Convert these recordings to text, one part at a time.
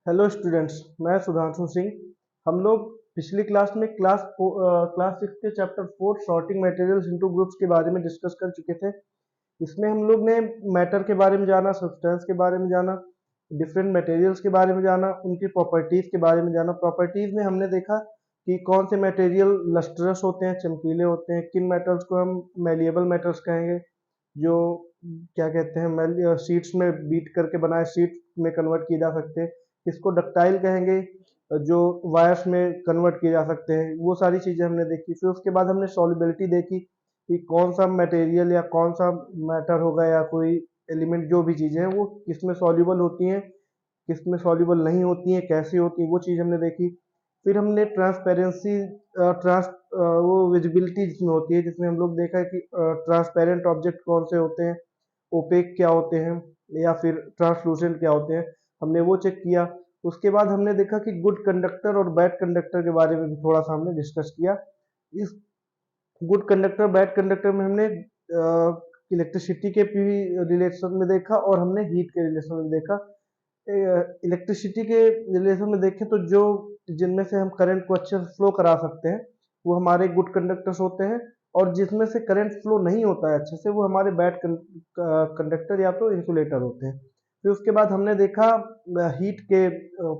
Hello students, मैं सुधांशु सिंह। हम लोग पिछली क्लास में क्लास 6 के chapter 4 sorting materials into groups के बारे में डिस्कस कर चुके थे। इसमें हम लोग ने मैटर के बारे में जाना, सब्सटेंस के बारे में जाना, डिफरेंट मटेरियल्स के बारे में जाना, उनकी प्रॉपर्टीज के बारे में जाना। प्रॉपर्टीज में हमने देखा कि कौन से मटेरियल लस्ट्रस होते हैं, चमकीले होते हैं, किन मेटल्स को हम मेलिएबल मेटल्स कहेंगे, जो क्या कहते हैं शीट्स में बीट करके बनाए शीट में कन्वर्ट किए जा सकते हैं। इसको डक्टाइल कहेंगे, जो वायर्स में कन्वर्ट किए जा सकते हैं। वो सारी चीजें हमने देखी। फिर उसके बाद हमने सॉल्युबिलिटी देखी कि कौन सा मटेरियल या कौन सा मैटर होगा या कोई एलिमेंट, जो भी चीजें हैं वो किसमें सॉल्युबल होती हैं, किसमें सॉल्युबल नहीं होती हैं, कैसे होती हैं, वो चीज हमने देखी। फिर हमने ट्रांसपेरेंसी ट्रांस वो विजिबिलिटी जिसमें होती है, जिसमें हम लोग देखा है कि ट्रांसपेरेंट ऑब्जेक्ट कौन से होते हैं, ओपेक क्या होते हैं, या फिर ट्रांसलूसेंट क्या होते हैं, हमने वो चेक किया। उसके बाद हमने देखा कि गुड कंडक्टर और बैड कंडक्टर के बारे में भी थोड़ा सा हमने डिस्कस किया। इस गुड कंडक्टर बैड कंडक्टर में हमने इलेक्ट्रिसिटी के रिलेशन में देखा और हमने हीट के रिलेशन में देखा। इलेक्ट्रिसिटी के रिलेशन में देखें तो जो जिनमें से हम करंट को अच्छे से फ्लो करा सकते हैं वो हमारे गुड कंडक्टर्स होते हैं, और जिसमें से करंट फ्लो नहीं होता है अच्छे से वो हमारे बैड कंडक्टर या तो इंसुलेटर होते हैं। फिर उसके बाद हमने देखा हीट के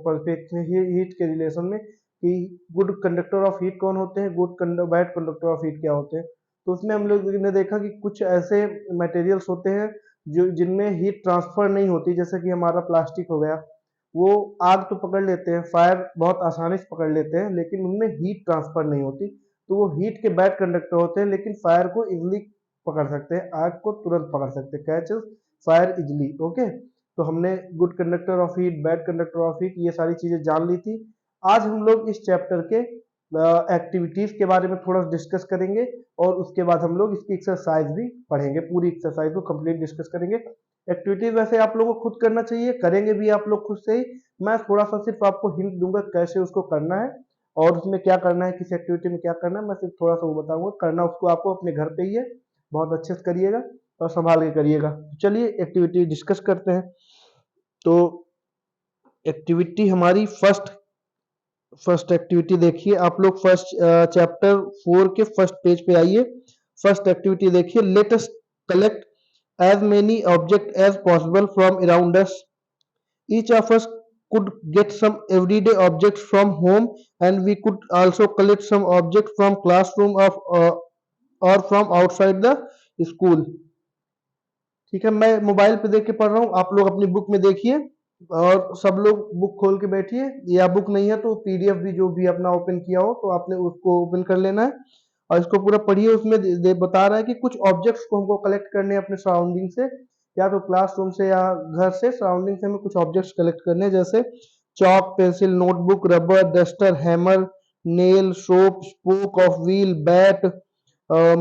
परफेक्ट हीट के रिलेशन में कि गुड कंडक्टर ऑफ हीट कौन होते हैं, बैड कंडक्टर ऑफ हीट क्या होते हैं। तो उसमें हम लोग ने देखा कि कुछ ऐसे मटेरियल्स होते हैं जो जिनमें हीट ट्रांसफर नहीं होती, जैसे कि हमारा प्लास्टिक हो गया। वो आग तो पकड़ लेते हैं, फायर बहुत आसानी से पकड़ लेते हैं, लेकिन उनमें हीट ट्रांसफर नहीं होती। तो वो हीट के बैड कंडक्टर होते हैं, लेकिन फायर को इजिली पकड़ सकते हैं, आग को तुरंत पकड़ सकते हैं, कैचेस फायर इजिली। ओके, तो हमने good conductor of heat, bad conductor of heat, ये सारी चीजें जान ली थी। आज हम लोग इस चैप्टर के एक्टिविटीज के बारे में थोड़ा डिस्कस करेंगे, और उसके बाद हम लोग इसकी एक्सरसाइज भी पढ़ेंगे, पूरी एक्सरसाइज को कंप्लीट डिस्कस करेंगे। एक्टिविटीज वैसे आप लोगों को खुद करना चाहिए, करेंगे भी आप लोग खुद से ही। मैं थोड़ा सा सिर्फ आपको हिंट दूंगा कैसे उसको करना है और उसमें क्या करना है, किस एक्टिविटी में क्या करना है, मैं सिर्फ थोड़ा सा वो बताऊंगा। करना उसको आपको अपने घर पे ही है, बहुत अच्छे से करिएगा और संभाल के करिएगा। चलिए एक्टिविटी डिस्कस करते हैं। तो एक्टिविटी हमारी फर्स्ट एक्टिविटी देखिए आप लोग। फर्स्ट चैप्टर 4 के फर्स्ट पेज पे आइए। फर्स्ट एक्टिविटी देखिए, let us collect as many objects as possible from around us. Each of us could get some everyday objects from home, and we could also collect some objects from classroom of or from outside the school. ठीक है, मैं mobile पे देख के पढ़ रहा हूँ, आप लोग अपनी बुक में देखिए और सब लोग बुक खोल के बैठिए, या बुक नहीं है तो पीडीएफ भी जो भी अपना ओपन किया हो तो आपने उसको ओपन कर लेना है और इसको पूरा पढ़िए। उसमें बता रहा है कि कुछ ऑब्जेक्ट्स को हमको कलेक्ट करने हैं अपने सराउंडिंग से, या तो क्लासरूम से या घर से, सराउंडिंग से हमें कुछ ऑब्जेक्ट्स कलेक्ट करने हैं, जैसे chalk, pencil, notebook, rubber, duster, hammer, nail, soap, spoke of wheel, bat,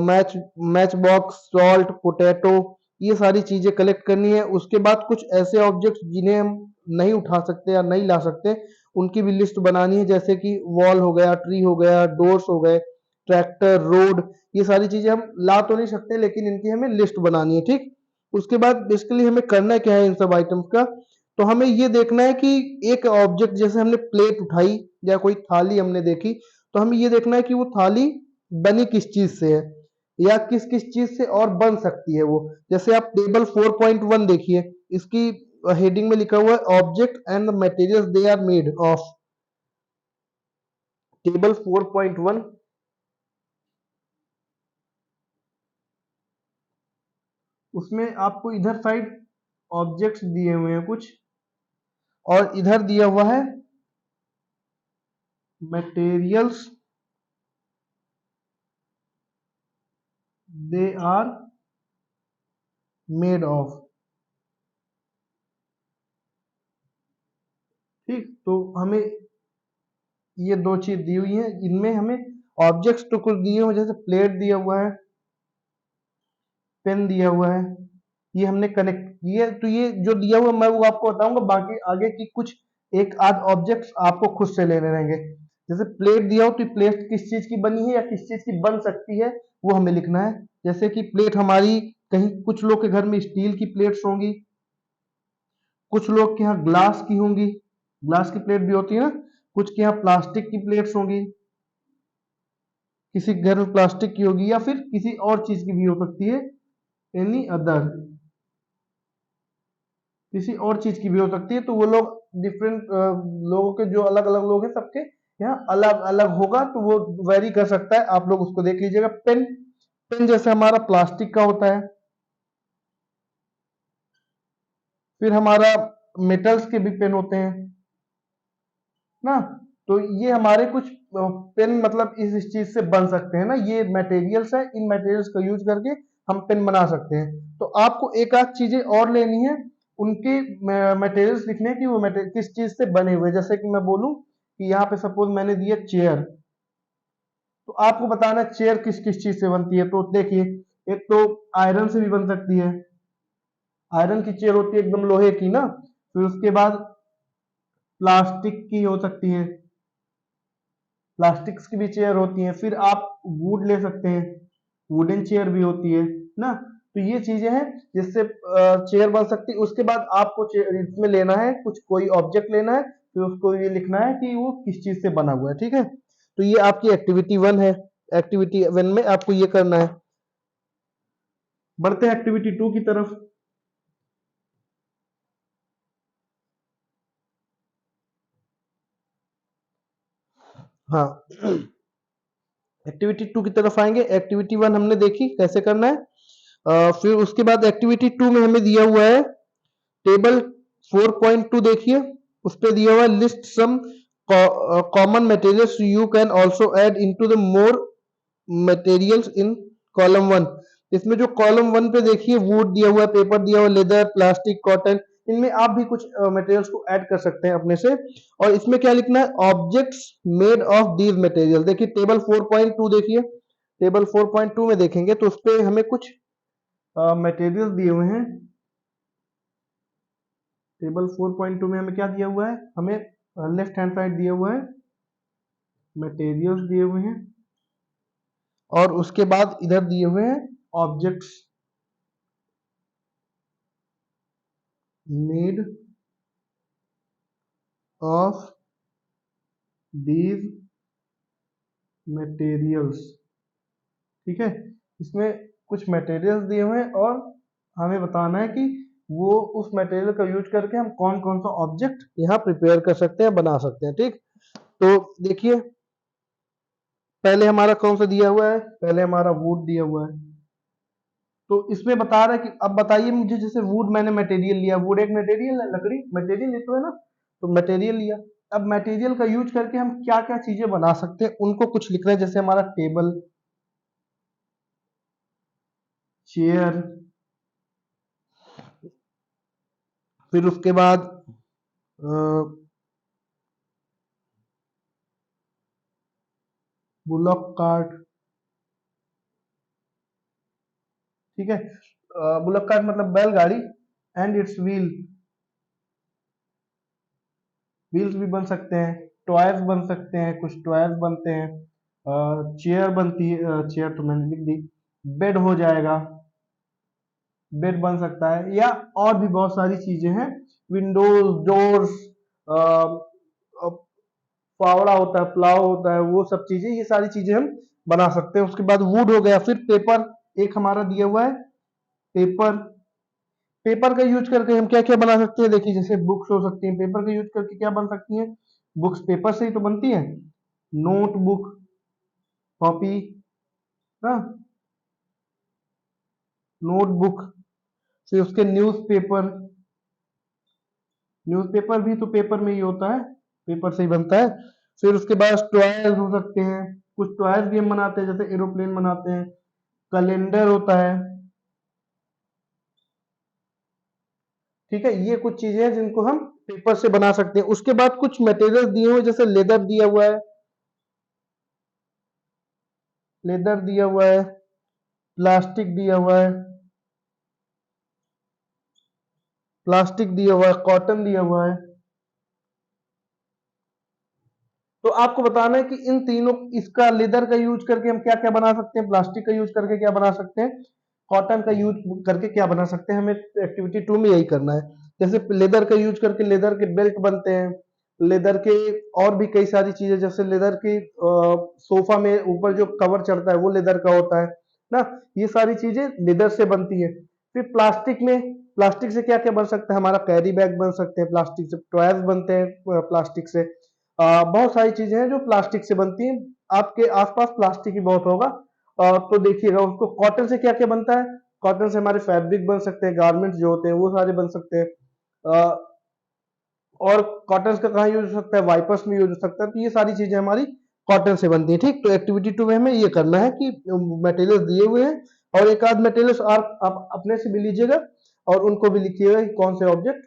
match match box, salt, potato, ये सारी चीजें कलेक्ट करनी है। उसके बाद कुछ ऐसे ऑब्जेक्ट्स जिन्हें हम नहीं उठा सकते या नहीं ला सकते, उनकी भी लिस्ट बनानी है, जैसे कि वॉल हो गया, ट्री हो गया, डोर्स हो गए, ट्रैक्टर, रोड, ये सारी चीजें हम ला तो नहीं सकते लेकिन इनकी हमें लिस्ट बनानी है। ठीक, उसके बाद बेसिकली हमें करना क्या है इन सब आइटम्स का, तो हमें ये देखना है कि एक ऑब्जेक्ट, जैसे हमने प्लेट उठाई या कोई थाली हमने देखी, तो हमें ये देखना है कि वो थाली बनी किस चीज से है या किस किस चीज से और बन सकती है वो। जैसे आप टेबल 4.1 देखिए, इसकी हेडिंग में लिखा हुआ है object and the materials they are made of. Table 4.1, उसमें आपको इधर साइड ऑब्जेक्ट्स दिए हुए हैं कुछ, और इधर दिया हुआ है materials they are made of. ठीक, तो हमें ये दो चीज दी हुई है, इनमें हमें ऑब्जेक्ट्स तो कुछ दिए हुए, जैसे प्लेट दिया हुआ है, पेन दिया हुआ है, ये हमने कनेक्ट किए। तो ये जो दिया हुआ मैं वो आपको बताऊंगा, बाकी आगे की कुछ एक आध ऑब्जेक्ट्स आपको खुद से लेने रहेंगे। जैसे प्लेट दिया हो तो प्लेट किस चीज की बनी है या किस चीज की बन सकती है वो हमें लिखना है। जैसे कि प्लेट हमारी, कहीं कुछ लोग के घर में स्टील की प्लेट्स होंगी, कुछ लोग के यहाँ ग्लास की होंगी, ग्लास की प्लेट भी होती है ना, कुछ के यहाँ प्लास्टिक की प्लेट्स होंगी, किसी घर में प्लास्टिक की होगी, या फिर किसी और चीज की भी हो सकती है, एनी अदर, किसी और चीज की भी हो सकती है। तो वो लोग डिफरेंट लोगों के, जो अलग अलग लोग हैं सबके यहाँ अलग अलग होगा, तो वो वेरी कर सकता है, आप लोग उसको देख लीजिएगा। पेन, पेन जैसे हमारा प्लास्टिक का होता है, फिर हमारा मेटल्स के भी पेन होते हैं ना। तो ये हमारे कुछ पेन मतलब इस चीज से बन सकते हैं ना, ये मटेरियल्स है, इन मटेरियल्स का यूज करके हम पेन बना सकते हैं। तो आपको एक आध चीजें और लेनी है, उनके मटेरियल्स लिखने हैं कि वो मटेरियल किस चीज से बने हुए। जैसे कि मैं बोलूं कि यहाँ पे सपोज मैंने दिया चेयर, तो आपको बताना है चेयर किस किस चीज से बनती है। तो देखिए, एक तो आयरन से भी बन सकती है, आयरन की चेयर होती है एकदम लोहे की ना। फिर उसके बाद प्लास्टिक की हो सकती है, प्लास्टिक्स की भी चेयर होती है। फिर आप वुड ले सकते हैं, वुडन चेयर भी होती है ना। तो ये चीजें हैं जिससे चेयर बन सकती है। उसके बाद आपको इसमें लेना है कुछ, कोई ऑब्जेक्ट लेना है, फिर उसको ये लिखना है कि वो किस चीज से बना हुआ है, ठीक है। तो ये आपकी एक्टिविटी 1 है। एक्टिविटी 1 में आपको ये करना है। बढ़ते हैं एक्टिविटी 2 की तरफ। हाँ, एक्टिविटी 2 की तरफ आएंगे। एक्टिविटी 1 हमने देखी कैसे करना है। फिर उसके बाद एक्टिविटी 2 में हमें दिया हुआ है टेबल 4.2, देखिए उस पे दिया हुआ है list some common materials you can also add into the more materials in column 1। इसमें जो कॉलम 1 पे देखिए वुड दिया हुआ है, पेपर दिया हुआ है, लेदर, प्लास्टिक, कॉटन, इनमें आप भी कुछ मटेरियल्स को ऐड कर सकते हैं अपने से। और इसमें क्या लिखना है, objects made of these material. देखिए टेबल 4.2, देखिए टेबल 4.2 में देखेंगे तो उस पे हमें कुछ मटेरियल दिए हुए हैं। टेबल 4.2 में हमें क्या दिया हुआ है, हमें लेफ्ट हैंड साइड दिया हुआ है मटेरियल्स दिए हुए हैं, और उसके बाद इधर दिए हुए हैं objects made of these materials, ठीक है। इसमें कुछ मटेरियल्स दिए हुए हैं और हमें बताना है कि वो उस मटेरियल का यूज करके हम कौन कौन सा ऑब्जेक्ट यहाँ प्रिपेयर कर सकते हैं, बना सकते हैं, ठीक। तो देखिए पहले हमारा कौन सा दिया हुआ है, पहले हमारा वुड दिया हुआ है। तो इसमें बता रहा है कि अब बताइए मुझे, जैसे वुड मैंने मटेरियल लिया, वुड एक मटेरियल है, लकड़ी मटेरियल ही तो है ना। तो मटेरियल लिया, अब मटेरियल का यूज करके हम क्या क्या चीजें बना सकते हैं उनको कुछ लिख रहे हैं। जैसे हमारा टेबल, चेयर, फिर उसके बाद बुलॉक कार्ट, ठीक है। बुलॉक कार्ट मतलब बैलगाड़ी, एंड इट्स व्हील, व्हील्स भी बन सकते हैं, टॉयज बन सकते हैं, कुछ टॉयज बनते हैं, चेयर बनती है, चेयर तो मैंने लिख दी, बेड हो जाएगा, बेड बन सकता है, या और भी बहुत सारी चीजें हैं, विंडोज, डोर्स, फावड़ा होता है, प्लाव होता है, वो सब चीजें, ये सारी चीजें हम बना सकते हैं। उसके बाद वुड हो गया, फिर पेपर एक हमारा दिया हुआ है, पेपर, पेपर का यूज करके हम क्या क्या बना सकते हैं। देखिए जैसे बुक्स हो सकती हैं, पेपर का यूज करके क्या बन सकती हैं, बुक्स पेपर से ही तो बनती है, नोटबुक, कॉपी ना, नोटबुक। फिर उसके न्यूज़पेपर, न्यूज़पेपर भी तो पेपर में ही होता है, पेपर से ही बनता है। फिर उसके बाद टॉयज हो सकते हैं, कुछ टॉयज भी हम बनाते हैं, जैसे एरोप्लेन बनाते हैं, कैलेंडर होता है, ठीक है। ये कुछ चीजें हैं जिनको हम पेपर से बना सकते हैं। उसके बाद कुछ मटेरियल दिए हुए, जैसे लेदर दिया हुआ है, लेदर दिया हुआ है, प्लास्टिक दिया हुआ है, प्लास्टिक दिया हुआ है, कॉटन दिया हुआ है। तो आपको बताना है कि इन तीनों, इसका लेदर का यूज करके हम क्या क्या बना सकते हैं, प्लास्टिक का यूज करके क्या बना सकते हैं, कॉटन का यूज करके क्या बना सकते हैं। हमें एक्टिविटी 2 में यही करना है। जैसे लेदर का यूज करके लेदर के बेल्ट बनते हैं, लेदर के और भी कई सारी चीजें, जैसे लेदर की सोफा में ऊपर जो कवर चढ़ता है वो लेदर का होता है ना। ये सारी चीजें लेदर से बनती है। फिर प्लास्टिक में, प्लास्टिक से क्या क्या बन सकता है, हमारा कैरी बैग बन सकते हैं प्लास्टिक से, टॉयज बनते हैं प्लास्टिक से। बहुत सारी चीजें हैं जो प्लास्टिक से बनती हैं। आपके आसपास प्लास्टिक ही बहुत होगा। तो देखिएगा उसको, कॉटन से क्या क्या बनता है, कॉटन से हमारे फैब्रिक बन सकते हैं, गारमेंट्स जो होते हैं वो सारे बन सकते हैं। और कॉटन का कहाँ यूज हो सकता है, वाइपर्स में यूज हो सकता है। तो ये सारी चीजें हमारी कॉटन से बनती है। ठीक, तो एक्टिविटी 2 में हमें ये करना है कि मटेरियल दिए हुए हैं और एक आध मटेरियल आप अपने से भी लीजिएगा और उनको भी लिखिएगा कि कौन से ऑब्जेक्ट,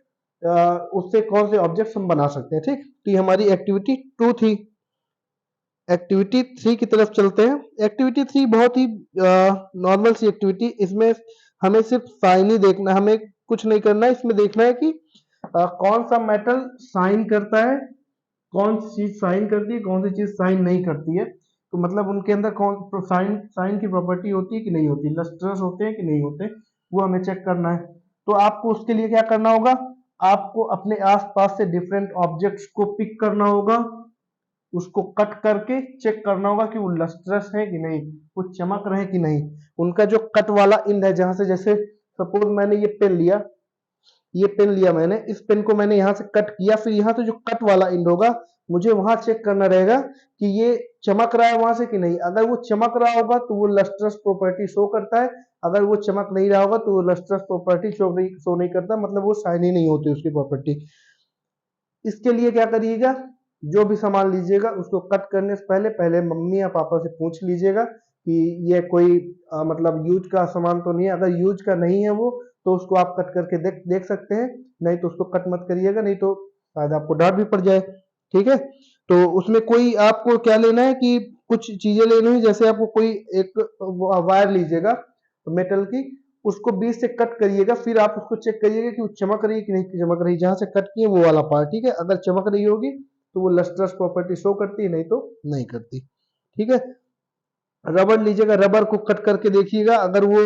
उससे कौन से ऑब्जेक्ट हम बना सकते हैं। ठीक, तो ये हमारी एक्टिविटी 2 थी। एक्टिविटी 3 की तरफ चलते हैं। एक्टिविटी 3 बहुत ही नॉर्मल सी एक्टिविटी, इसमें हमें सिर्फ साइन ही देखना, हमें कुछ नहीं करना है। इसमें देखना है कि कौन सा मेटल साइन करता है, कौन सी चीज साइन करती है, कौन सी चीज साइन नहीं करती है। तो मतलब उनके अंदर कौन साइन साइन की प्रॉपर्टी होती है कि नहीं होती, लस्ट्रस होते हैं कि नहीं होते, वो हमें चेक करना है। तो आपको उसके लिए क्या करना होगा, आपको अपने आसपास से डिफरेंट ऑब्जेक्ट्स को पिक करना होगा, उसको कट करके चेक करना होगा कि वो लस्ट्रस है कि नहीं, वो चमक रहे कि नहीं। उनका जो कट वाला इंड है, जहां से, जैसे सपोज मैंने ये पेन लिया, ये पेन लिया मैंने, इस पेन को मैंने यहाँ से कट किया, फिर यहाँ से जो कट वाला इंड होगा मुझे वहां चेक करना रहेगा कि ये चमक रहा है वहां से कि नहीं। अगर वो चमक रहा होगा तो वो लस्ट्रस प्रॉपर्टी शो करता है, अगर वो चमक नहीं रहा होगा तो वो लस्ट्रस प्रॉपर्टी शो नहीं करता, मतलब वो शाइनी नहीं होती उसकी प्रॉपर्टी। इसके लिए क्या करिएगा, जो भी सामान लीजिएगा उसको कट करने से पहले पहले मम्मी या पापा से पूछ लीजिएगा कि ये कोई मतलब यूज का सामान तो नहीं है। अगर यूज का नहीं है वो, तो उसको आप कट करके देख देख सकते हैं, नहीं तो उसको कट मत करिएगा, नहीं तो शायद आपको डांट भी पड़ जाए। ठीक है, तो उसमें कोई आपको क्या लेना है कि कुछ चीजें लेनी हुई, जैसे आपको कोई एक वायर लीजिएगा मेटल की, उसको बीच से कट करिएगा, फिर आप उसको चेक करिएगा कि वो चमक रही है कि नहीं चमक रही, जहां से कट किए वो वाला पार्ट। ठीक है, अगर चमक रही होगी तो वो लस्ट्रस प्रॉपर्टी शो करती है, नहीं तो नहीं करती। ठीक है, रबर लीजिएगा, रबर को कट करके देखिएगा, अगर वो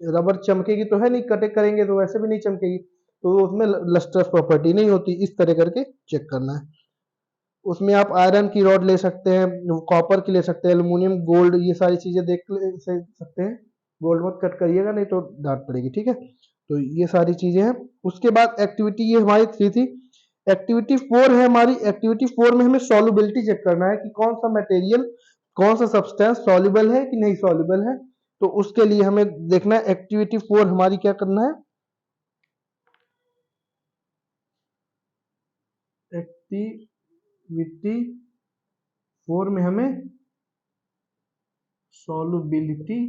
रबर चमकेगी तो है, नहीं कटे करेंगे तो वैसे भी नहीं चमकेगी, तो उसमें लस्ट्रस प्रॉपर्टी नहीं होती। इस तरह करके चेक करना है। उसमें आप आयरन की रॉड ले सकते हैं, कॉपर की ले सकते हैं, एल्यूमिनियम, गोल्ड, ये सारी चीजें देख सकते हैं। गोल्ड मत कट करिएगा, नहीं तो डांट पड़ेगी। ठीक है, तो ये सारी चीजें हैं। उसके बाद एक्टिविटी, ये हमारी 3 थी। एक्टिविटी 4 है हमारी। एक्टिविटी 4 में हमें सॉल्युबिलिटी चेक करना है कि कौन सा मटेरियल, कौन सा सब्सटेंस सॉल्युबल है कि नहीं सॉल्युबल है। तो उसके लिए हमें देखना है एक्टिविटी 4 हमारी क्या करना है। एक्टिविटी 4 में हमें सॉल्युबिलिटी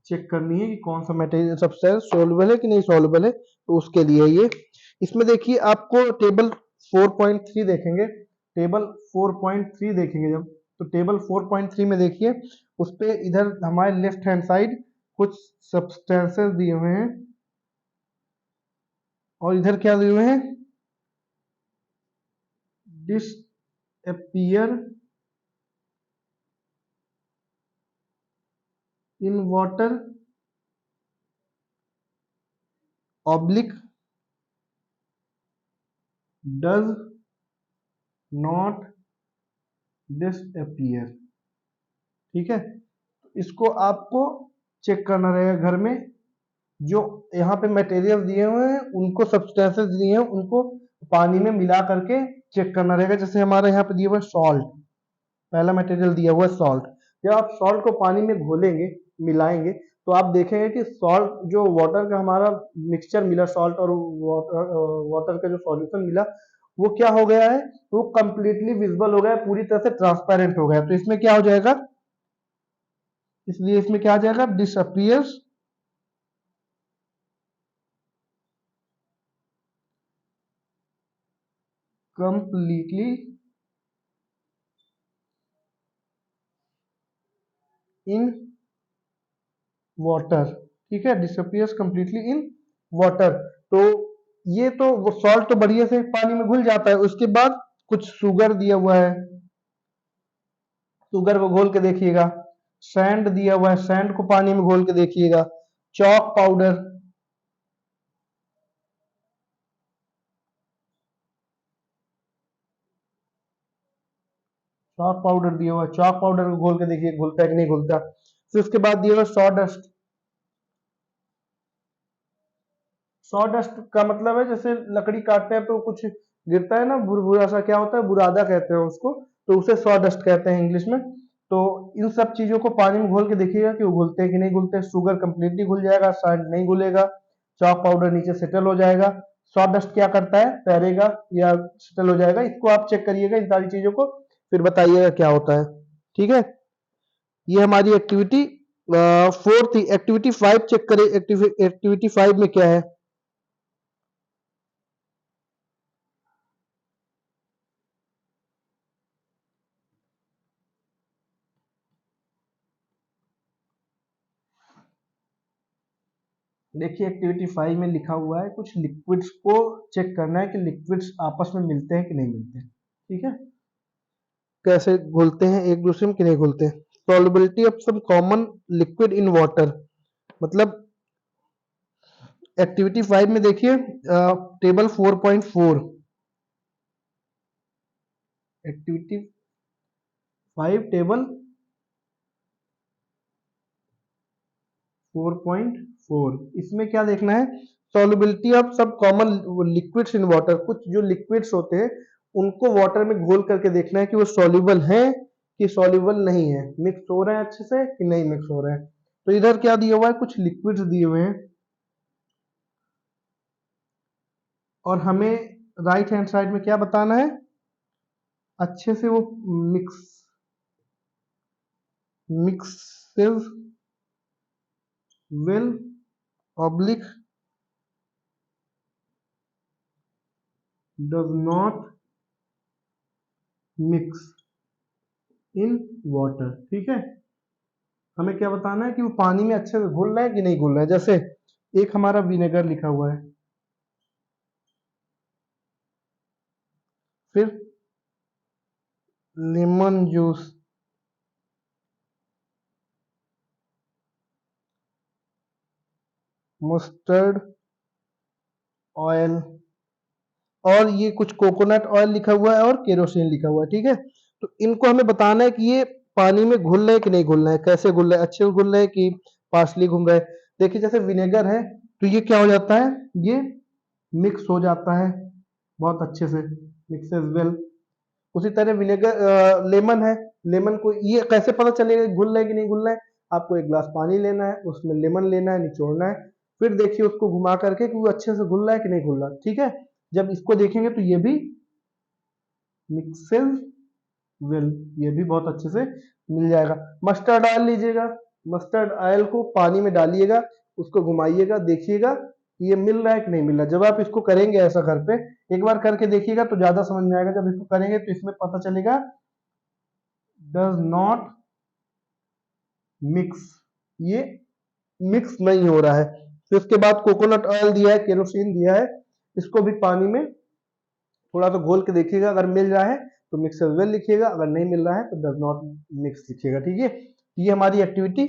चेक करनी है कि कौन सा मटेरियल सब्सटेंस सॉल्युबल है कि नहीं सॉल्युबल है। तो उसके लिए ये, इसमें देखिए आपको टेबल 4.3 देखेंगे, टेबल 4.3 देखेंगे जब, तो टेबल 4.3 में देखिए, उस पे इधर हमारे लेफ्ट हैंड साइड कुछ सब्सटेंसेस दिए हुए हैं और इधर क्या दिए हुए हैं, disappear in water oblique does not disappear. ठीक है, इसको आपको चेक करना रहेगा घर में। जो यहाँ पे मटेरियल दिए हुए हैं, उनको सब्सटेंसेस दिए हैं, उनको पानी में मिला करके चेक करना रहेगा। जैसे हमारे यहाँ पे दिया हुआ है सॉल्ट, पहला मटेरियल दिया हुआ है सॉल्ट। जब आप सॉल्ट को पानी में घोलेंगे, मिलाएंगे, तो आप देखेंगे कि सॉल्ट जो वाटर का हमारा मिक्सचर मिला, सॉल्ट और वाटर का जो सॉल्यूशन मिला, वो क्या हो गया है, वो कंप्लीटली विजिबल हो गया है, पूरी तरह से ट्रांसपेरेंट हो गया है। तो इसमें क्या हो जाएगा, इसलिए इसमें क्या आ जाएगा, डिसअपियर्स कंप्लीटली इन वाटर। ठीक है, डिसअपियर्स कंप्लीटली इन वाटर। तो ये तो वो सॉल्ट तो बढ़िया से पानी में घुल जाता है। उसके बाद कुछ शुगर दिया हुआ है, शुगर को घोल के देखिएगा। सैंड दिया हुआ है, सैंड को पानी में घोल के देखिएगा। चॉक पाउडर, चॉक पाउडर दिया हुआ है, चॉक पाउडर को घोल के देखिए घुलता है कि नहीं घुलता। फिर उसके बाद दिया हुआ सॉ डस्ट। सॉ डस्ट का मतलब है जैसे लकड़ी काटते हैं तो कुछ गिरता है ना बुरबुरा सा, क्या होता है, बुरादा कहते हैं उसको, तो उसे सॉ डस्ट कहते हैं इंग्लिश में। तो इन सब चीजों को पानी में घोल के देखिएगा कि वो घुलते हैं कि नहीं घुलते। शुगर कंप्लीटली घुल जाएगा, सैंड नहीं घुलेगा, चॉक पाउडर नीचे सेटल हो जाएगा। सॉ डस्ट क्या करता है, तैरेगा या सेटल हो जाएगा। इसको आप चेक करिएगा इन सारी चीजों को, फिर बताइएगा क्या होता है। ठीक है, ये हमारी एक्टिविटी 4 थी। एक्टिविटी 5 चेक करें, एक्टिविटी 5 में क्या है। देखिए एक्टिविटी 5 में लिखा हुआ है कुछ लिक्विड्स को चेक करना है कि लिक्विड्स आपस में मिलते हैं कि नहीं मिलते हैं। ठीक है, कैसे घुलते हैं एक दूसरे में कि नहीं घुलते हैं। Solubility of some common liquid in water, मतलब एक्टिविटी 5 में देखिए टेबल 4.4, एक्टिविटी 5 टेबल 4.4, इसमें क्या देखना है, सॉल्युबिलिटी ऑफ सब कॉमन लिक्विड्स इन वाटर। कुछ जो लिक्विड्स होते हैं उनको वाटर में घोल करके देखना है कि वो सॉल्युबल है कि सॉल्युबल नहीं है, मिक्स हो रहे हैं अच्छे से कि नहीं मिक्स हो रहे हैं। तो इधर क्या दिया हुआ है, कुछ लिक्विड्स दिए हुए हैं और हमें राइट हैंड साइड में क्या बताना है, अच्छे से वो mix mixes will oblique does not mix in water. ठीक है, हमें क्या बताना है कि वो पानी में अच्छे से घुल रहा है कि नहीं घुल रहा है। जैसे एक हमारा विनेगर लिखा हुआ है, फिर लेमन जूस, मस्टर्ड ऑयल, और ये कुछ कोकोनट ऑयल लिखा हुआ है और केरोसिन लिखा हुआ है। ठीक है, तो इनको हमें बताना है कि ये पानी में घुल रहे हैं कि नहीं घुल रहे हैं, कैसे घुल रहे हैं, अच्छे से घुल रहे हैं कि पार्सली घुल रहे हैं। देखिए जैसे विनेगर है तो ये क्या हो जाता है, ये मिक्स हो जाता है बहुत अच्छे से, मिक्सेस वेल। उसी तरह विनेगर लेमन है, लेमन को ये कैसे पता चलेगा घुल रहा है कि नहीं घुल रहा है, आपको एक गिलास पानी लेना है, उसमें लेमन लेना है, निचोड़ना है, फिर देखिए उसको घुमा करके कि वो अच्छे से घुल रहा है कि नहीं घुल रहा। ठीक है, जब इसको देखेंगे तो ये भी मिक्सेस वेल, ये भी बहुत अच्छे से मिल जाएगा। मस्टर्ड ऑयल लीजिएगा, मस्टर्ड ऑयल को पानी में डालिएगा, उसको घुमाइएगा, देखिएगा कि ये मिल रहा है कि नहीं मिल रहा। जब आप इसको करेंगे ऐसा घर पे एक बार करके देखिएगा तो ज्यादा समझ में आएगा। जब इसको करेंगे तो इसमें पता चलेगा डज नॉट मिक्स, ये मिक्स नहीं हो रहा है। फिर उसके बाद कोकोनट ऑयल दिया है, केरोसिन दिया है, इसको भी पानी में थोड़ा सा घोल के देखिएगा, अगर मिल रहा है तो मिक्सर वेल लिखिएगा, अगर नहीं मिल रहा है तो डज नॉट मिक्स लिखिएगा। ठीक है, ये हमारी एक्टिविटी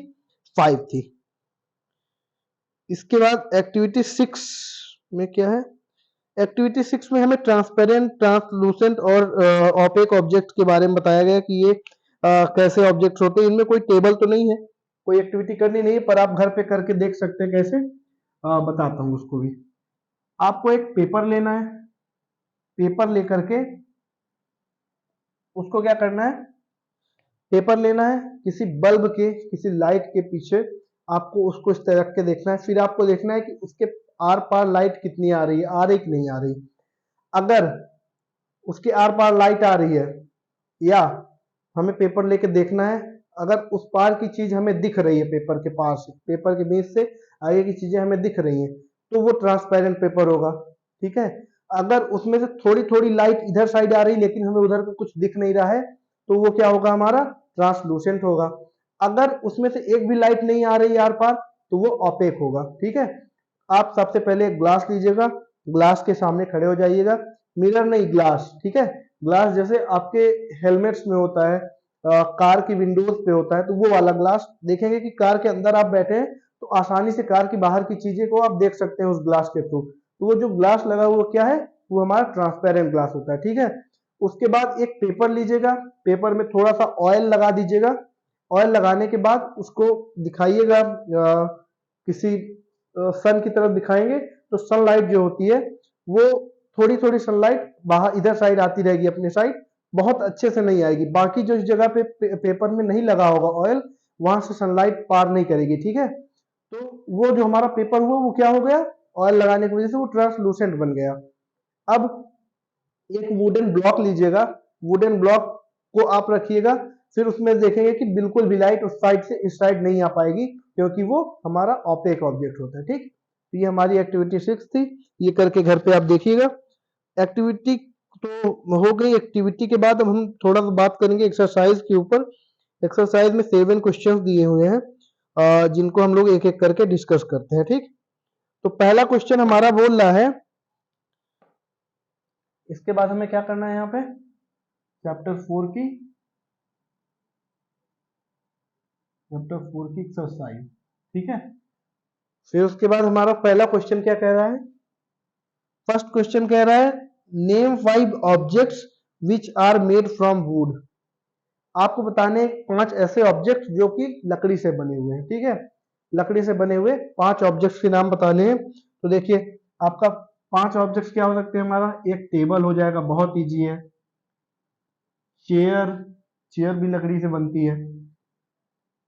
5 थी। इसके बाद एक्टिविटी 6 में क्या है, एक्टिविटी 6 में हमें ट्रांसपेरेंट, ट्रांसलूसेंट और ऑपेक ऑब्जेक्ट के बारे में बताया गया कि ये कैसे ऑब्जेक्ट्स होते हैं। इनमें कोई टेबल तो नहीं है, कोई एक्टिविटी करनी नहीं है, पर आप घर पे करके देख सकते हैं कैसे, बताता हूँ उसको भी। आपको एक पेपर लेना है, पेपर लेकर के उसको क्या करना है, पेपर लेना है, किसी बल्ब के, किसी लाइट के पीछे आपको उसको इस तरह रख के देखना है। फिर आपको देखना है कि उसके आर पार लाइट कितनी आ रही है, आ रही कि नहीं आ रही। अगर उसके आर पार लाइट आ रही है, या हमें पेपर लेके देखना है, अगर उस पार की चीज हमें दिख रही है, पेपर के पास, पेपर के बीच से आगे की चीजें हमें दिख रही हैं, तो वो ट्रांसपेरेंट पेपर होगा। ठीक है, अगर उसमें से थोड़ी थोड़ी लाइट इधर साइड आ रही लेकिन हमें उधर को कुछ दिख नहीं रहा है, तो वो क्या होगा, हमारा ट्रांसलूसेंट होगा। अगर उसमें से एक भी लाइट नहीं आ रही आर पार तो वो ओपेक होगा। ठीक है, आप सबसे पहले एक ग्लास लीजिएगा, ग्लास के सामने खड़े हो जाइएगा, मिरर नहीं ग्लास। ठीक है, ग्लास जैसे आपके हेलमेट्स में होता है, कार की विंडोज पे होता है, तो वो वाला ग्लास देखेंगे कि कार के अंदर आप बैठे हैं तो आसानी से कार की बाहर की चीजें को आप देख सकते हैं उस ग्लास के थ्रू। तो वो जो ग्लास लगा हुआ क्या है, वो हमारा ट्रांसपेरेंट ग्लास होता है। ठीक है, उसके बाद एक पेपर लीजिएगा, पेपर में थोड़ा सा ऑयल लगा दीजिएगा। ऑयल लगाने के बाद उसको दिखाइएगा, किसी सन की तरफ दिखाएंगे तो सनलाइट जो होती है वो थोड़ी थोड़ी सनलाइट बाहर इधर साइड आती रहेगी, अपने साइड, बहुत अच्छे से नहीं आएगी। बाकी जो इस जगह पे पेपर में नहीं लगा होगा ऑयल, वहां से सनलाइट पार नहीं करेगी, ठीक है। तो वो जो हमारा पेपर हुआ वो क्या हो गया, ऑयल लगाने की वजह से वो ट्रांसलूसेंट बन गया। अब एक वुडन ब्लॉक लीजिएगा, वुडन ब्लॉक को आप रखिएगा, फिर उसमें देखेंगे कि बिल्कुल भी लाइट उस साइड से इस साइड नहीं आ पाएगी, क्योंकि वो हमारा ऑपेक ऑब्जेक्ट होता है, ठीक। तो ये हमारी एक्टिविटी 6 थी, ये करके घर पे आप देखिएगा। एक्टिविटी तो हो गई। एक्टिविटी के बाद अब हम थोड़ा सा बात करेंगे एक्सरसाइज के ऊपर। एक्सरसाइज में 7 क्वेश्चंस दिए हुए हैं, जिनको हम लोग एक एक करके डिस्कस करते हैं, ठीक। तो पहला क्वेश्चन हमारा बोल रहा है, इसके बाद हमें क्या करना है यहाँ पे, चैप्टर 4 की एक्सरसाइज, ठीक है। फिर उसके बाद हमारा पहला क्वेश्चन क्या कह रहा है, फर्स्ट क्वेश्चन कह रहा है name 5 objects which are made from wood. आपको बताने 5 ऐसे ऑब्जेक्ट जो कि लकड़ी से बने हुए हैं, ठीक है। लकड़ी से बने हुए 5 ऑब्जेक्ट्स के नाम बताने हैं। तो देखिए आपका 5 ऑब्जेक्ट्स क्या हो सकते हैं, हमारा एक टेबल हो जाएगा, बहुत इजी है। चेयर, चेयर भी लकड़ी से बनती है।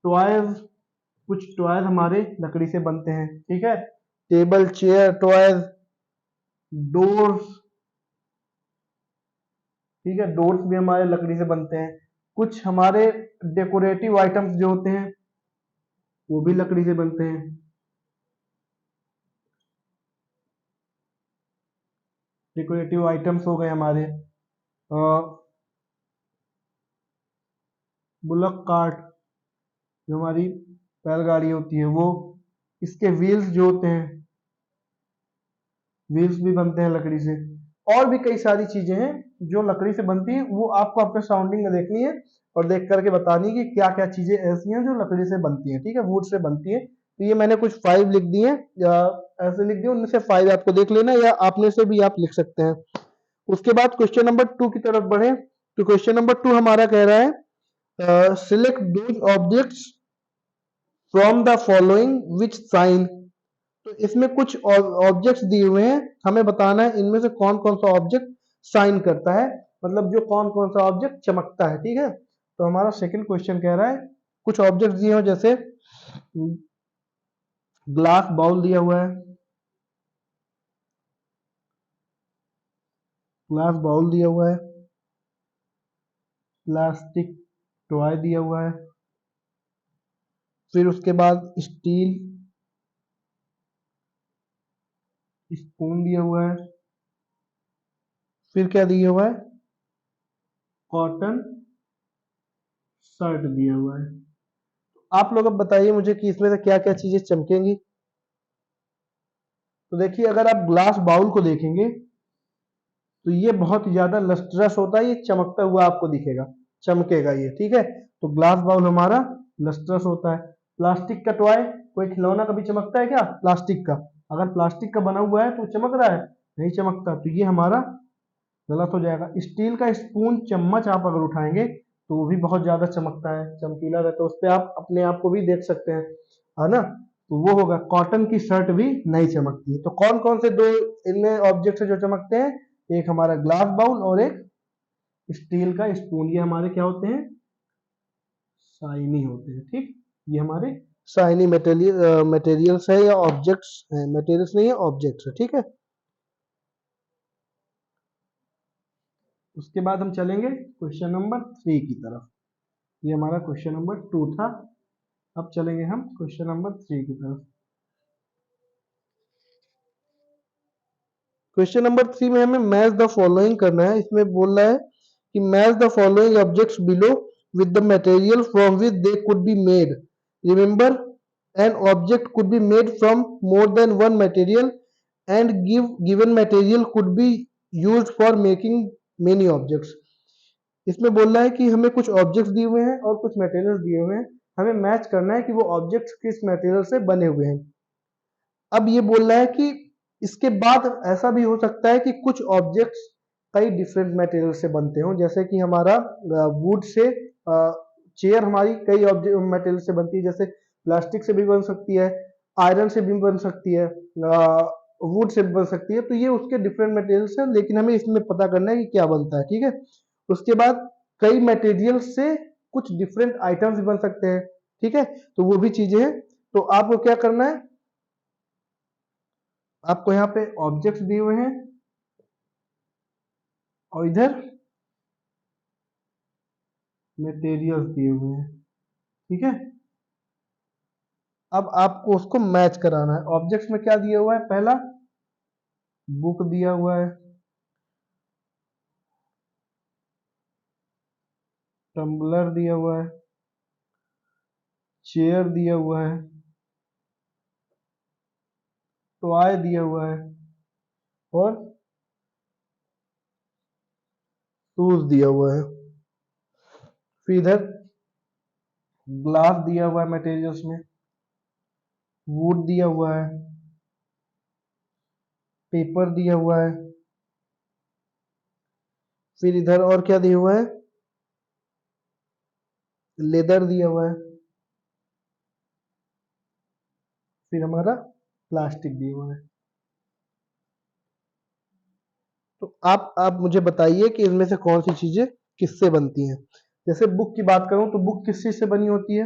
टॉयज, कुछ टॉयज हमारे लकड़ी से बनते हैं, ठीक है। Table, chair, toys. डोर्स, ठीक है, डोर्स भी हमारे लकड़ी से बनते हैं। कुछ हमारे डेकोरेटिव आइटम्स जो होते हैं वो भी लकड़ी से बनते हैं। डेकोरेटिव आइटम्स हो गए हमारे, बुलक कार्ट, जो हमारी बैलगाड़ी होती है वो। इसके व्हील्स जो होते हैं, व्हील्स भी बनते हैं लकड़ी से। और भी कई सारी चीजें हैं जो लकड़ी से बनती है, वो आपको अपने सराउंडिंग में देखनी है और देख करके बतानी है कि क्या क्या चीजें ऐसी हैं जो लकड़ी से बनती हैं, ठीक है, वुड से बनती है। तो ये मैंने कुछ 5 लिख दिए, या ऐसे लिख दिए, उनमें से 5 आपको देख लेना, या आपने से भी आप लिख सकते हैं। उसके बाद क्वेश्चन नंबर 2 की तरफ बढ़े। तो क्वेश्चन नंबर 2 हमारा कह रहा है select those objects from the following which sign. तो इसमें कुछ ऑब्जेक्ट्स दिए हुए हैं, हमें बताना है इनमें से कौन कौन सा ऑब्जेक्ट साइन करता है, मतलब जो कौन कौन सा ऑब्जेक्ट चमकता है, ठीक है। तो हमारा सेकंड क्वेश्चन कह रहा है कुछ ऑब्जेक्ट दिए हो, जैसे ग्लास बाउल दिया हुआ है, ग्लास बाउल दिया हुआ है, प्लास्टिक टॉय दिया हुआ है, फिर उसके बाद स्टील स्पून दिया हुआ है, फिर क्या दिया हुआ है, कॉटन शर्ट दिया हुआ है। आप लोग अब बताइए मुझे कि इसमें से क्या क्या चीजें चमकेंगी। तो देखिए अगर आप ग्लास बाउल को देखेंगे तो ये बहुत ज्यादा लस्ट्रस होता है, ये चमकता हुआ आपको दिखेगा, चमकेगा ये, ठीक है। तो ग्लास बाउल हमारा लस्ट्रस होता है। प्लास्टिक का टॉय, कोई खिलौना कभी चमकता है क्या, प्लास्टिक का, अगर प्लास्टिक का बना हुआ है तो चमक रहा है, नहीं चमकता, तो ये हमारा गलत हो जाएगा। स्टील का स्पून, चम्मच आप अगर उठाएंगे तो वो भी बहुत ज्यादा चमकता है, चमकीला रहता है, उस पर आप अपने आप को भी देख सकते हैं, है ना। तो वो होगा। कॉटन की शर्ट भी नहीं चमकती है। तो कौन कौन से 2 इनमें ऑब्जेक्ट जो चमकते हैं, एक हमारा ग्लास बाउल और एक स्टील का स्पून, ये हमारे क्या होते हैं, शाइनी होते हैं, ठीक। ये हमारे शाइनी मटेरियल्स है, या ऑब्जेक्ट्स है, मटेरियल्स नहीं है, ऑब्जेक्ट्स है, ठीक है। उसके बाद हम चलेंगे क्वेश्चन नंबर 3 की तरफ। ये हमारा क्वेश्चन नंबर 2 था, अब चलेंगे हम क्वेश्चन नंबर 3 की तरफ। क्वेश्चन नंबर 3 में हमें मैच द फॉलोइंग करना है। इसमें बोल रहा है कि match the following objects below with the material from which they could be made. Remember, an object could be made from more than one material, and given material could be used for making many objects. इसमें बोल रहा है कि हमें कुछ objects दिए हुए हैं और कुछ मटेरियल्स दिए हुए हैं, हमें मैच करना है कि वो ऑब्जेक्ट्स किस मटेरियल से बने हुए हैं। अब ये बोल रहा है कि इसके बाद ऐसा भी हो सकता है कि कुछ ऑब्जेक्ट्स कई डिफरेंट मटेरियल से बनते हो, जैसे कि हमारा वुड से चेयर हमारी कई मटेरियल से बनती है, जैसे प्लास्टिक से भी बन सकती है, आयरन से भी बन सकती है, वुड से भी बन सकती है। तो ये उसके डिफरेंट मटेरियल्स है, लेकिन हमें इसमें पता करना है कि क्या बनता है, ठीक है। उसके बाद कई मटेरियल से कुछ डिफरेंट आइटम्स भी बन सकते हैं, ठीक है। तो वो भी चीजें हैं। तो आपको क्या करना है, आपको यहाँ पे ऑब्जेक्ट्स दिए हुए हैं और इधर मटेरियल्स दिए हुए हैं, ठीक है। अब आपको उसको मैच कराना है। ऑब्जेक्ट्स में क्या दिया हुआ है, पहला बुक दिया हुआ है, टम्बलर दिया हुआ है, चेयर दिया हुआ है, टॉय दिया हुआ है और शूज दिया हुआ है। फिर इधर ग्लास दिया हुआ है मटेरियल्स में, वुड दिया हुआ है, पेपर दिया हुआ है। फिर इधर और क्या दिया हुआ है, लेदर दिया हुआ है। फिर हमारा प्लास्टिक दिया हुआ है। तो आप मुझे बताइए कि इनमें से कौन सी चीजें किससे बनती हैं। जैसे बुक की बात करूं तो बुक किस चीज से बनी होती है,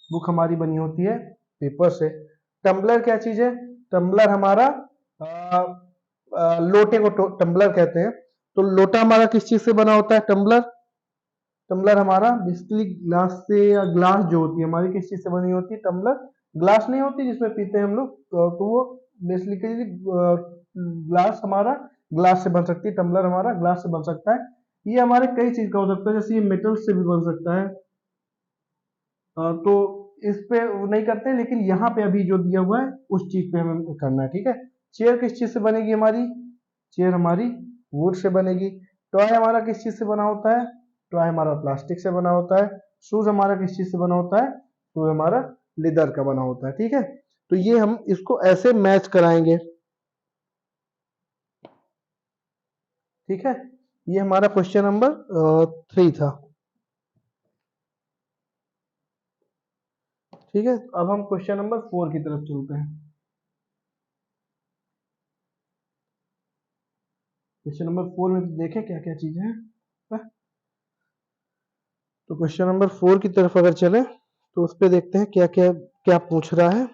बुक हमारी बनी होती है पेपर से। टम्बलर क्या चीज है, टम्बलर हमारा लोटे को टम्बलर कहते हैं। तो लोटा हमारा किस चीज से बना होता है, टम्बलर। टम्बलर हमारा बेसिकली ग्लास से, या ग्लास जो होती है हमारी किस चीज से बनी होती है, टम्बलर। ग्लास नहीं होती जिसमें पीते हैं हम लोग, तो वो बेसिकली ग्लास हमारा ग्लास से बन सकती है, टम्बलर हमारा ग्लास से बन सकता है। ये हमारे कई चीज का हो सकता है, जैसे ये मेटल से भी बन सकता है। तो इस पे वो नहीं करते, लेकिन यहाँ पे अभी जो दिया हुआ है उस चीज पे हमें करना है, ठीक है। चेयर किस चीज से बनेगी हमारी, चेयर हमारी वुड से बनेगी। टॉय हमारा किस चीज से बना होता है, टॉय हमारा प्लास्टिक से बना होता है। शूज हमारा किस चीज से बना होता है, शूज हमारा लेदर का बना होता है, ठीक है। तो ये हम इसको ऐसे मैच कराएंगे, ठीक है। ये हमारा क्वेश्चन नंबर 3 था, ठीक है। अब हम क्वेश्चन नंबर 4 की तरफ चलते हैं। क्वेश्चन नंबर 4 में देखें क्या क्या चीजें हैं। तो क्वेश्चन नंबर 4 की तरफ अगर चले तो उस पे देखते हैं क्या क्या क्या पूछ रहा है।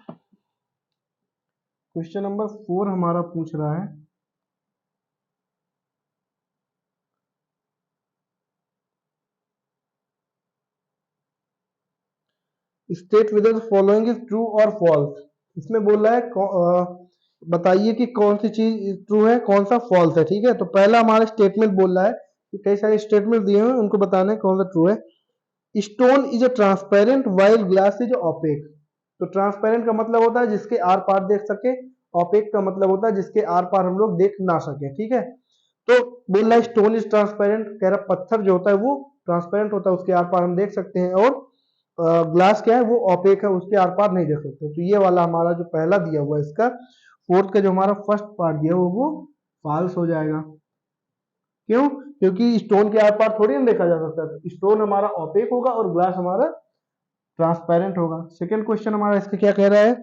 क्वेश्चन नंबर 4 हमारा पूछ रहा है, state whether following is true और फॉल्स। इसमें बोल रहा है बताइए कि कौन सी चीज ट्रू है कौन सा फॉल्स है, ठीक है। तो पहला हमारा स्टेटमेंट बोल रहा है कि कई सारे स्टेटमेंट दिए हुए हैं, उनको बताना है कौन सा ट्रू है। Stone is a transparent while glass is opaque. तो ट्रांसपेरेंट का मतलब होता है जिसके आर पार देख सके, ऑपेक का मतलब होता है जिसके आर पार हम लोग देख ना सके, ठीक है। तो बोल रहा है स्टोन इज ट्रांसपेरेंट, कह रहा पत्थर जो होता है वो ट्रांसपेरेंट होता है, उसके आर पार हम देख सकते हैं। और ग्लास क्या है, वो ऑपेक है, उसके आर पार नहीं देख सकते। तो ये वाला हमारा जो पहला दिया हुआ है इसका फोर्थ का जो हमारा फर्स्ट पार्ट दिया हुआ वो फॉल्स हो जाएगा। क्यों, क्योंकि स्टोन के आर पार थोड़ी ना देखा जा सकता है। स्टोन हमारा ऑपेक होगा और ग्लास हमारा ट्रांसपेरेंट होगा। सेकेंड क्वेश्चन हमारा इसका क्या कह रहा है,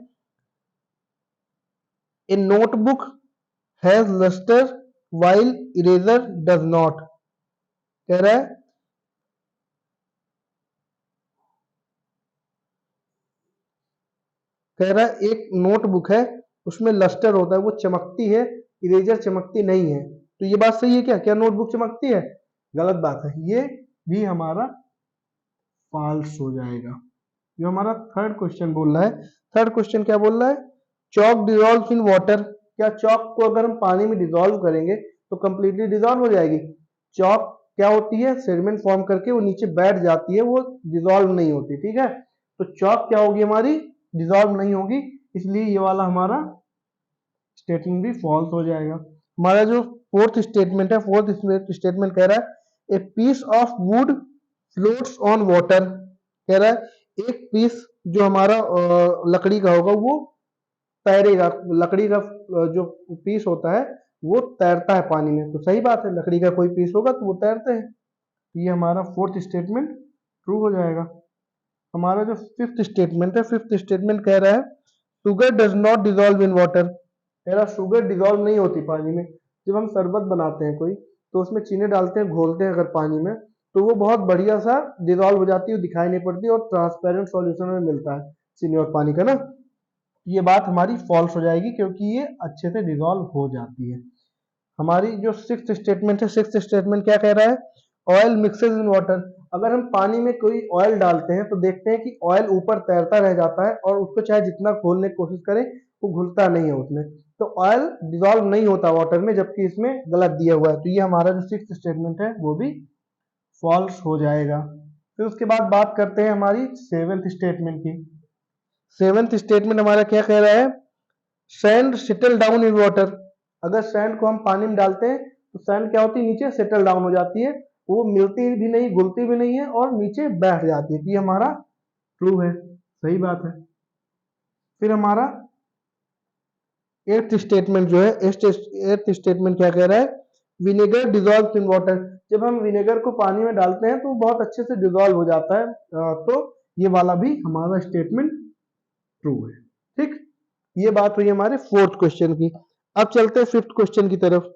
a notebook has lustre while eraser does not. कह रहा है एक नोटबुक है उसमें लस्टर होता है, वो चमकती है, इरेजर चमकती नहीं है। तो ये बात सही है क्या, क्या नोटबुक चमकती है, गलत बात है, ये भी हमारा फॉल्स हो जाएगा। जो हमारा थर्ड क्वेश्चन बोल रहा है, थर्ड क्वेश्चन क्या बोल रहा है, चॉक डिजॉल्व इन वाटर। क्या चॉक को अगर हम पानी में डिजॉल्व करेंगे तो कंप्लीटली डिजॉल्व हो जाएगी। चॉक क्या होती है, सेडिमेंट फॉर्म करके वो नीचे बैठ जाती है, वो डिजॉल्व नहीं होती, ठीक है। तो चॉक क्या होगी हमारी, डिजॉल्व नहीं होगी, इसलिए ये वाला हमारा स्टेटमेंट भी फॉल्स हो जाएगा। हमारा जो फोर्थ स्टेटमेंट है, फोर्थ स्टेटमेंट कह रहा है a piece of wood floats on water. कह रहा है एक पीस जो हमारा लकड़ी का होगा वो तैरेगा, लकड़ी का जो पीस होता है वो तैरता है पानी में, तो सही बात है, लकड़ी का कोई पीस होगा तो वो तैरते हैं। तो ये हमारा फोर्थ स्टेटमेंट ट्रू हो जाएगा। हमारा जो फिफ्थ स्टेटमेंट है, फिफ्थ स्टेटमेंट कह रहा है sugar does not dissolve in water. कह रहा शुगर डिजॉल्व नहीं होती पानी में। जब हम शरबत बनाते हैं कोई, तो उसमें चीनी डालते हैं, घोलते हैं अगर पानी में, तो वो बहुत बढ़िया सा डिजॉल्व हो जाती है, दिखाई नहीं पड़ती और ट्रांसपेरेंट सॉल्यूशन में मिलता है चीनी और पानी का ना। ये बात हमारी फॉल्स हो जाएगी क्योंकि ये अच्छे से डिजॉल्व हो जाती है। हमारी जो सिक्स्थ स्टेटमेंट है, सिक्स्थ स्टेटमेंट क्या कह रहा है, ऑयल मिक्सेस इन वाटर। अगर हम पानी में कोई ऑयल डालते हैं तो देखते हैं कि ऑयल ऊपर तैरता रह जाता है और उसको चाहे जितना खोलने की कोशिश करें वो घुलता नहीं है उसमें, तो ऑयल डिजॉल्व नहीं होता वाटर में, जबकि इसमें गलत दिया हुआ है। तो ये हमारा जो सिक्स्थ स्टेटमेंट है वो भी फॉल्स हो जाएगा। फिर उसके बाद बात करते हैं हमारी सेवेंथ स्टेटमेंट की। सेवेंथ स्टेटमेंट हमारा क्या कह रहा है, sand settle down in water. अगर सैंड को हम पानी में डालते हैं तो सैंड क्या होती है, नीचे सेटल डाउन हो जाती है, वो मिलती भी नहीं, घुलती भी नहीं है और नीचे बैठ जाती है। तो ये हमारा ट्रू है, सही बात है। फिर हमारा एट्थ स्टेटमेंट जो है, एट्थ स्टेटमेंट क्या कह रहा है, विनेगर डिजॉल्व इन वाटर। जब हम विनेगर को पानी में डालते हैं तो बहुत अच्छे से डिजॉल्व हो जाता है। तो ये वाला भी हमारा स्टेटमेंट ट्रू है। ठीक, ये बात हुई हमारे फोर्थ क्वेश्चन की। अब चलते हैं फिफ्थ क्वेश्चन की तरफ।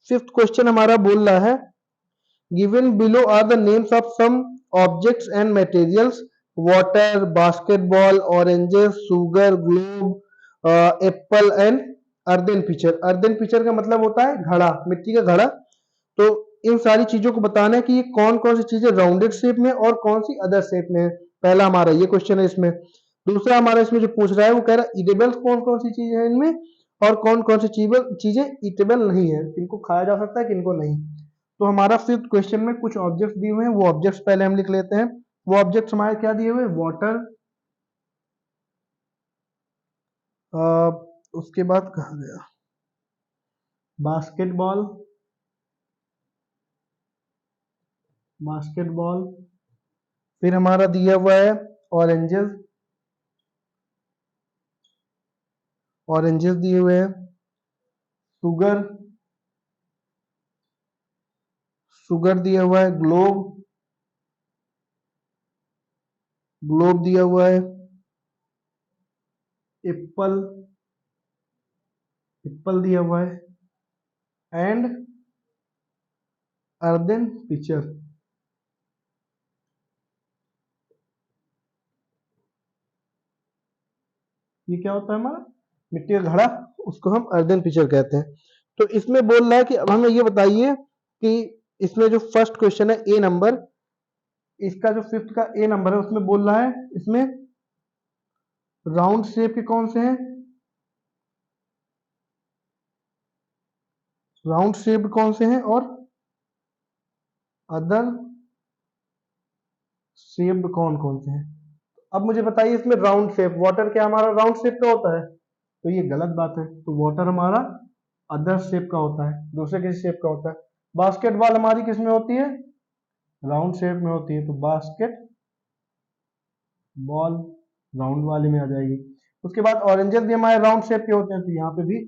फिफ्थ क्वेश्चन हमारा बोल रहा है, given below are the names of some objects and materials, water, basketball, oranges, sugar, globe, apple and earthen pitcher. Earthen pitcher का मतलब होता है घड़ा, मिट्टी का घड़ा। तो इन सारी चीजों को बताना है कि ये कौन कौन सी चीजें राउंडेड शेप में और कौन सी अदर शेप में है। पहला हमारा ये क्वेश्चन है इसमें। दूसरा हमारा इसमें जो पूछ रहा है वो कह रहा है ईटेबल्स कौन कौन सी चीजें हैं इनमें, और कौन कौन सी चीजें ईटेबल नहीं है, किनको खाया जा सकता है किनको नहीं। तो हमारा फिफ्थ क्वेश्चन में कुछ ऑब्जेक्ट्स दिए हुए हैं, वो ऑब्जेक्ट्स पहले हम लिख लेते हैं। वो ऑब्जेक्ट्स हमारे क्या दिए हुए, वाटर, उसके बाद कहा गया बास्केटबॉल, बास्केटबॉल, फिर हमारा दिया हुआ है ऑरेंजेस, ऑरेंजेस दिए हुए हैं, शुगर, शुगर दिया हुआ है, ग्लोब, ग्लोब दिया हुआ है, एप्पल, एप्पल दिया हुआ है, एंड अर्दन पिचर। ये क्या होता है हमारा, मिट्टी का घड़ा, उसको हम अर्दन पिचर कहते हैं। तो इसमें बोल रहा है कि अब हमें ये बताइए कि इसमें जो फर्स्ट क्वेश्चन है ए नंबर, इसका जो फिफ्थ का ए नंबर है उसमें बोल रहा है इसमें राउंड शेप के कौन से हैं, राउंड शेप कौन से हैं और अदर शेप्ड कौन कौन से हैं। अब मुझे बताइए इसमें राउंड शेप, वाटर क्या हमारा राउंड शेप का होता है, तो ये गलत बात है। तो वाटर हमारा अदर शेप का होता है, दूसरे किसी शेप का होता है। बास्केटबॉल हमारी किस में होती है, राउंड शेप में होती है, तो बास्केट बॉल राउंड वाले में आ जाएगी। उसके बाद ऑरेंजेस भी हमारे राउंड शेप के होते हैं, तो यहाँ पे भी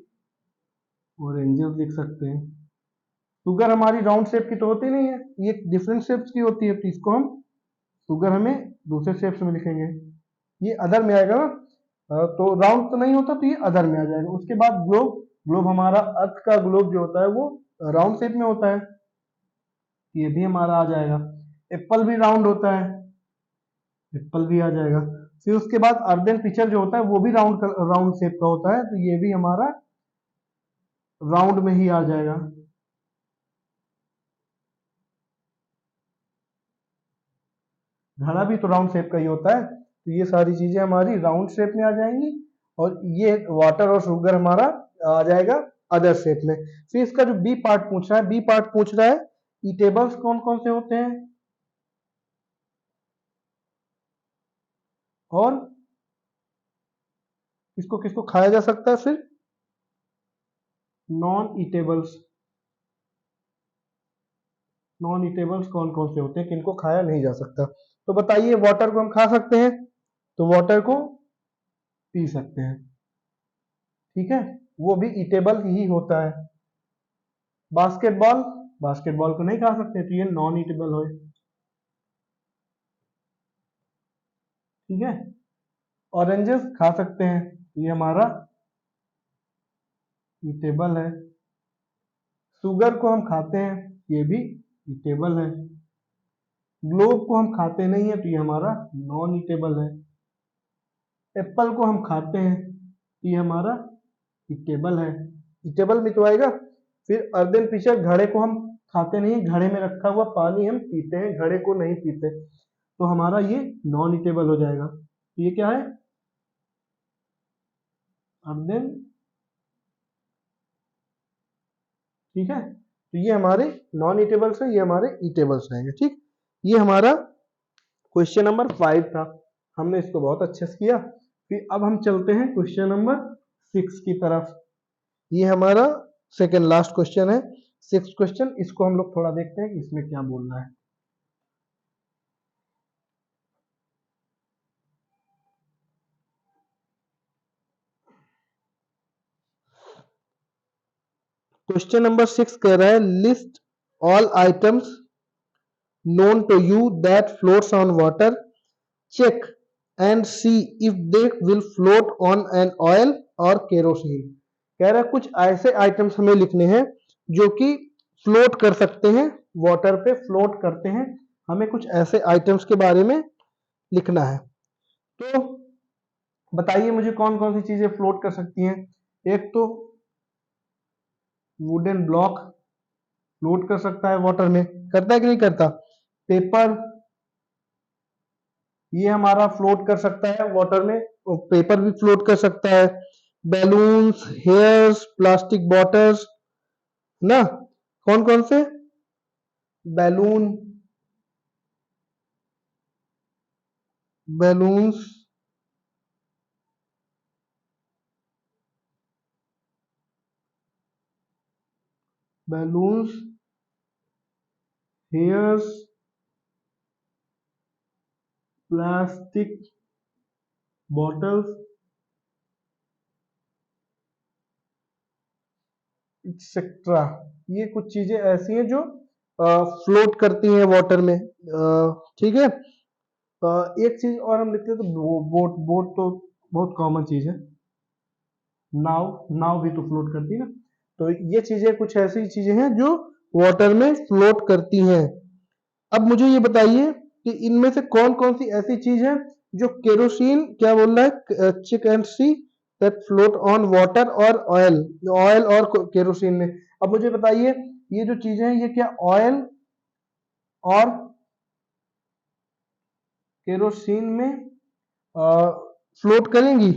ऑरेंजेस लिख सकते हैं। शुगर हमारी राउंड शेप की तो होती नहीं है, ये डिफरेंट शेप्स की होती है, तो इसको हम शुगर हमें दूसरे शेप्स में लिखेंगे, ये अदर में आएगा ना। तो राउंड तो नहीं होता तो ये अदर में आ जाएगा। उसके बाद ग्लोब, ग्लोब हमारा अर्थ का ग्लोब जो होता है वो राउंड शेप में होता है, ये भी हमारा आ जाएगा। एप्पल भी राउंड होता है, एप्पल भी आ जाएगा। फिर उसके बाद अर्दन पिक्चर जो होता है वो भी राउंड राउंड शेप का होता है, तो ये भी हमारा राउंड में ही आ जाएगा। घड़ा भी तो राउंड शेप का ही होता है, तो ये सारी चीजें हमारी राउंड शेप में आ जाएंगी, और ये वाटर और शुगर हमारा आ जाएगा अदर शेप में। फिर इसका जो बी पार्ट पूछ रहा है, बी पार्ट पूछ रहा है ईटेबल्स कौन कौन से होते हैं और किसको किसको खाया जा सकता है। फिर नॉन ईटेबल्स, नॉन ईटेबल्स कौन कौन से होते हैं, किनको खाया नहीं जा सकता। तो बताइए वाटर को हम खा सकते हैं, तो वाटर को पी सकते हैं, ठीक है, वो भी ईटेबल ही होता है। बास्केटबॉल, बास्केटबॉल को नहीं खा सकते, तो ये नॉन ईटेबल हो, ठीक है। ऑरेंजेस खा सकते हैं, ये हमारा ईटेबल है। शुगर को हम खाते हैं, ये भी ईटेबल है। ग्लोब को हम खाते नहीं है, तो ये हमारा नॉन ईटेबल है। एप्पल को हम खाते हैं, तो ये हमारा ईटेबल है, ईटेबल में तो आएगा। फिर अर्दन पिचर, घड़े को हम खाते नहीं, घड़े में रखा हुआ पानी हम पीते हैं, घड़े को नहीं पीते, तो हमारा ये नॉन ईटेबल हो जाएगा। तो ये क्या है, अर्दन, ठीक है। तो ये हमारे नॉन ईटेबल्स है, ये हमारे ईटेबल्स रहेंगे, ठीक। ये हमारा क्वेश्चन नंबर 5 था, हमने इसको बहुत अच्छे से किया। फिर अब हम चलते हैं क्वेश्चन नंबर 6 की तरफ। ये हमारा सेकेंड लास्ट क्वेश्चन है, 6th क्वेश्चन। इसको हम लोग थोड़ा देखते हैं कि इसमें क्या बोलना है। क्वेश्चन नंबर 6 कह रहा है, list all items known to you that floats on water, check and see if they will float on an oil or kerosene। कह रहा है कुछ ऐसे आइटम्स हमें लिखने हैं जो कि फ्लोट कर सकते हैं, वाटर पे फ्लोट करते हैं, हमें कुछ ऐसे आइटम्स के बारे में लिखना है। तो बताइए मुझे कौन कौन सी चीजें फ्लोट कर सकती हैं। एक तो वुडन ब्लॉक फ्लोट कर सकता है वाटर में, करता है कि नहीं करता। पेपर, ये हमारा फ्लोट कर सकता है वाटर में, पेपर भी फ्लोट कर सकता है। बैलून्स, हेयर्स, प्लास्टिक बॉटल्स ना, कौन कौन से, balloon, balloons, balloons, hairs, plastic bottles, etcetera. ये कुछ चीजें ऐसी हैं जो फ्लोट करती हैं वाटर में, ठीक है। एक चीज और हम लिखते हैं तो बोट, बोट तो बहुत कॉमन चीज है। नाव, नाव भी तो फ्लोट करती है ना। तो ये चीजें कुछ ऐसी चीजें हैं जो वाटर में फ्लोट करती हैं। अब मुझे ये बताइए कि इनमें से कौन कौन सी ऐसी चीज है जो केरोसिन, क्या बोल रहा है, check and see that float on water और ऑयल, ऑयल और केरोसिन में। अब मुझे बताइए ये जो चीजें हैं ये क्या ऑयल और केरोसिन में फ्लोट करेंगी,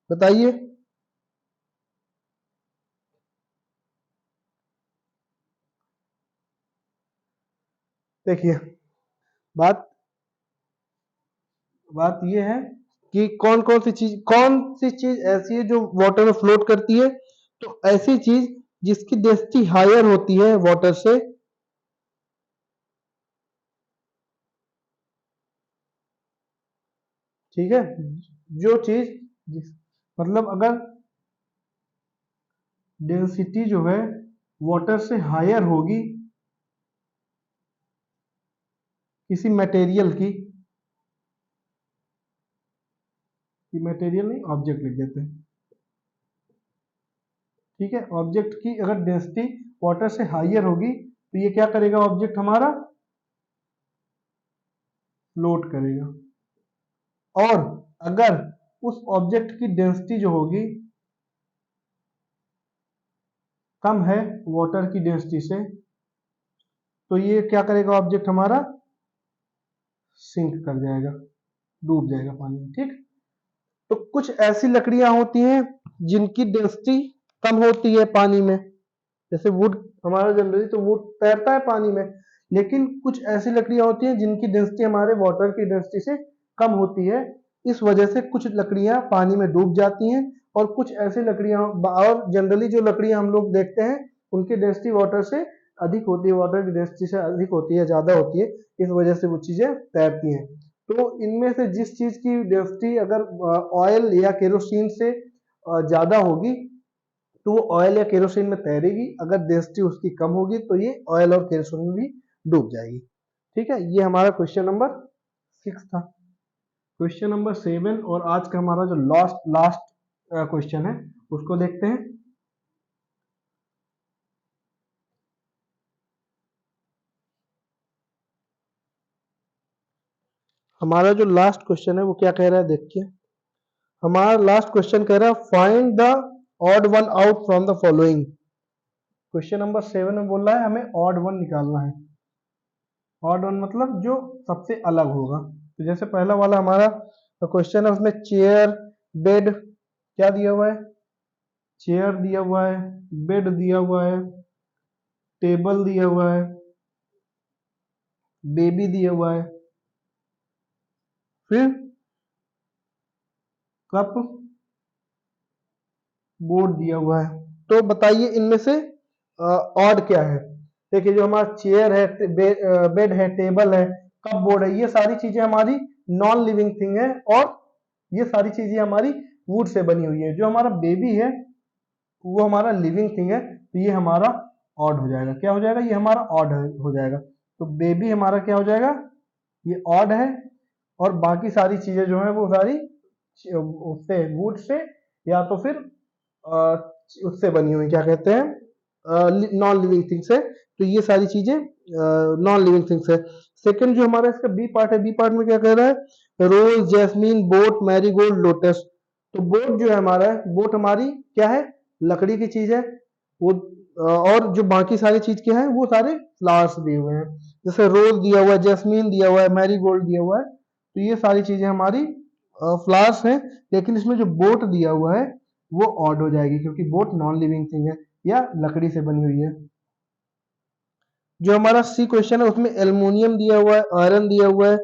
बताइए। देखिए बात बात ये है कि कौन सी चीज ऐसी है जो वाटर में फ्लोट करती है। तो ऐसी चीज जिसकी डेंसिटी हायर होती है वाटर से, ठीक है। जो चीज मतलब अगर डेंसिटी जो है वाटर से हायर होगी किसी मटेरियल की, मटेरियल नहीं ऑब्जेक्ट लिख देते हैं, ठीक है। ऑब्जेक्ट की अगर डेंसिटी वाटर से हायर होगी तो ये क्या करेगा, ऑब्जेक्ट हमारा फ्लोट करेगा। और अगर उस ऑब्जेक्ट की डेंसिटी जो होगी कम है वाटर की डेंसिटी से, तो ये क्या करेगा, ऑब्जेक्ट हमारा सिंक कर जाएगा, डूब जाएगा पानी में, ठीक। तो कुछ ऐसी लकड़ियां होती हैं जिनकी डेंसिटी कम होती है पानी में, जैसे वुड, हमारा जनरली तो वुड तैरता है पानी में, लेकिन कुछ ऐसी लकड़ियां होती हैं जिनकी डेंसिटी हमारे वाटर की डेंसिटी से कम होती है। इस वजह से कुछ लकड़ियां पानी में डूब जाती हैं, और कुछ ऐसी लकड़ियां, और जनरली जो लकड़ियां हम लोग देखते हैं उनकी डेंसिटी वाटर से अधिक होती है, वाटर की डेंसिटी से अधिक होती है, ज्यादा होती है, इस वजह से वो चीजें तैरती हैं। तो इनमें से जिस चीज की डेंसिटी अगर ऑयल या केरोसिन से ज्यादा होगी तो वो ऑयल या केरोसिन में तैरेगी, अगर डेंसिटी उसकी कम होगी तो ये ऑयल और केरोसिन में भी डूब जाएगी। ठीक है, ये हमारा क्वेश्चन नंबर 6 था। क्वेश्चन नंबर 7 और आज का हमारा जो लास्ट क्वेश्चन है उसको देखते हैं। हमारा जो लास्ट क्वेश्चन है वो क्या कह रहा है देखिए। हमारा लास्ट क्वेश्चन कह रहा है find the odd one out from the following. Question number 7 में बोल रहा है हमें ऑड वन निकालना है। ऑड वन मतलब जो सबसे अलग होगा। तो जैसे पहला वाला हमारा क्वेश्चन है उसमें चेयर, बेड क्या दिया हुआ है, चेयर दिया हुआ है, बेड दिया हुआ है, टेबल दिया हुआ है, बेबी दिया हुआ है, फिर कप बोर्ड दिया हुआ है। तो बताइए इनमें से ऑड क्या है। देखिए जो हमारा चेयर है, बेड है, टेबल है, कप बोर्ड है, ये सारी चीजें हमारी नॉन लिविंग थिंग है और ये सारी चीजें हमारी वुड से बनी हुई है। जो हमारा बेबी है वो हमारा लिविंग थिंग है, तो ये हमारा ऑड हो जाएगा। क्या हो जाएगा, ये हमारा ऑड हो जाएगा। तो बेबी हमारा क्या हो जाएगा, ये ऑड है और बाकी सारी चीजें जो है वो सारी उससे वुड से या तो फिर उससे बनी हुई, क्या कहते हैं, नॉन लिविंग थिंग्स है। तो ये सारी चीजें नॉन लिविंग थिंग्स है। सेकंड जो हमारा इसका बी पार्ट है, बी पार्ट में क्या कह रहा है, रोज, जैस्मीन, बोट, मैरीगोल्ड, लोटस। तो बोट जो है हमारा, बोट हमारी क्या है, लकड़ी की चीज है वो। और जो बाकी सारी चीज के हैं वो सारे फ्लावर्स दिए हुए हैं। जैसे रोज दिया हुआ है, जैस्मीन दिया हुआ है, मैरीगोल्ड दिया हुआ है, तो ये सारी चीजें हमारी फ्लावर्स हैं। लेकिन इसमें जो बोट दिया हुआ है वो ऑड हो जाएगी क्योंकि बोट नॉन लिविंग थिंग है या लकड़ी से बनी हुई है। जो हमारा सी क्वेश्चन है उसमें एल्युमिनियम दिया हुआ है, आयरन दिया हुआ है,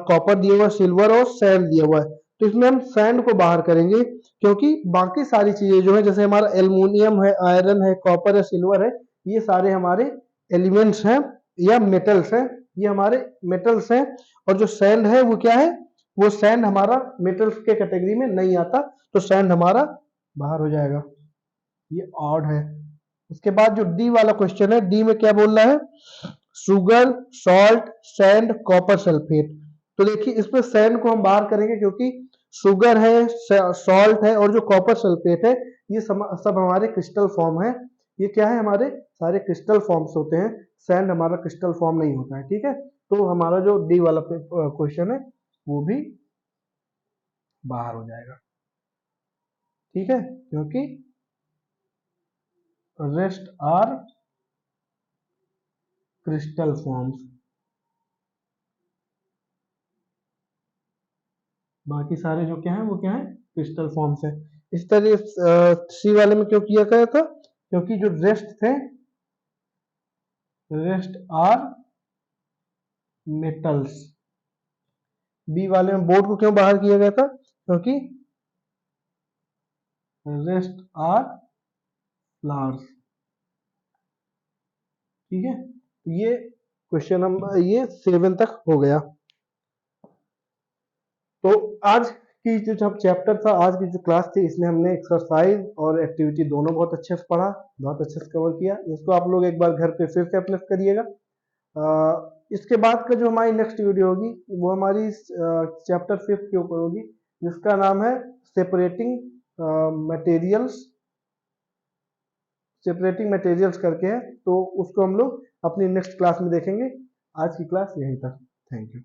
कॉपर दिया हुआ है, सिल्वर और सैंड दिया हुआ है। तो इसमें हम सैंड को बाहर करेंगे क्योंकि बाकी सारी चीजें जो है, जैसे हमारा एल्युमिनियम है, आयरन है, कॉपर है, सिल्वर है, ये सारे हमारे एलिमेंट्स हैं या मेटल्स हैं, ये हमारे मेटल्स हैं। और जो सैंड है वो क्या है, वो सैंड हमारा मेटल्स के कैटेगरी में नहीं आता, तो सैंड हमारा बाहर हो जाएगा, ये ऑड है। उसके बाद जो डी वाला क्वेश्चन है, डी में क्या बोल रहा है, sugar, salt, sand, copper sulphate. तो देखिए इसमें सैंड को हम बाहर करेंगे क्योंकि शुगर है, सॉल्ट है और जो कॉपर सल्फेट है ये सब हमारे क्रिस्टल फॉर्म है। ये क्या है, हमारे सारे क्रिस्टल फॉर्म्स होते हैं, सैंड हमारा क्रिस्टल फॉर्म नहीं होता है। ठीक है, तो हमारा जो डी वाला क्वेश्चन है वो भी बाहर हो जाएगा। ठीक है, क्योंकि रेस्ट आर क्रिस्टल फॉर्म्स, बाकी सारे जो क्या है वो क्या है, क्रिस्टल फॉर्म्स है। इस तरह सी वाले में क्यों किया गया था, क्योंकि जो रेस्ट थे, रेस्ट आर मेटल्स। बी वाले में बोर्ड को क्यों बाहर किया गया था, क्योंकि रेस्ट आर फ्लावर्स। ठीक है, ये क्वेश्चन नंबर ये 7 तक हो गया। तो आज की जो चैप्टर था, आज की जो क्लास थी, इसमें हमने एक्सरसाइज और एक्टिविटी दोनों बहुत अच्छे से पढ़ा, बहुत अच्छे से कवर किया। इसको आप लोग एक बार घर पे फिर से अपने करिएगा। इसके बाद का जो हमारी नेक्स्ट वीडियो होगी वो हमारी चैप्टर 5 के ऊपर होगी, जिसका नाम है सेपरेटिंग मटेरियल्स, सेपरेटिंग मटेरियल्स करके है। तो उसको हम लोग अपनी नेक्स्ट क्लास में देखेंगे। आज की क्लास यहीं तक, थैंक यू।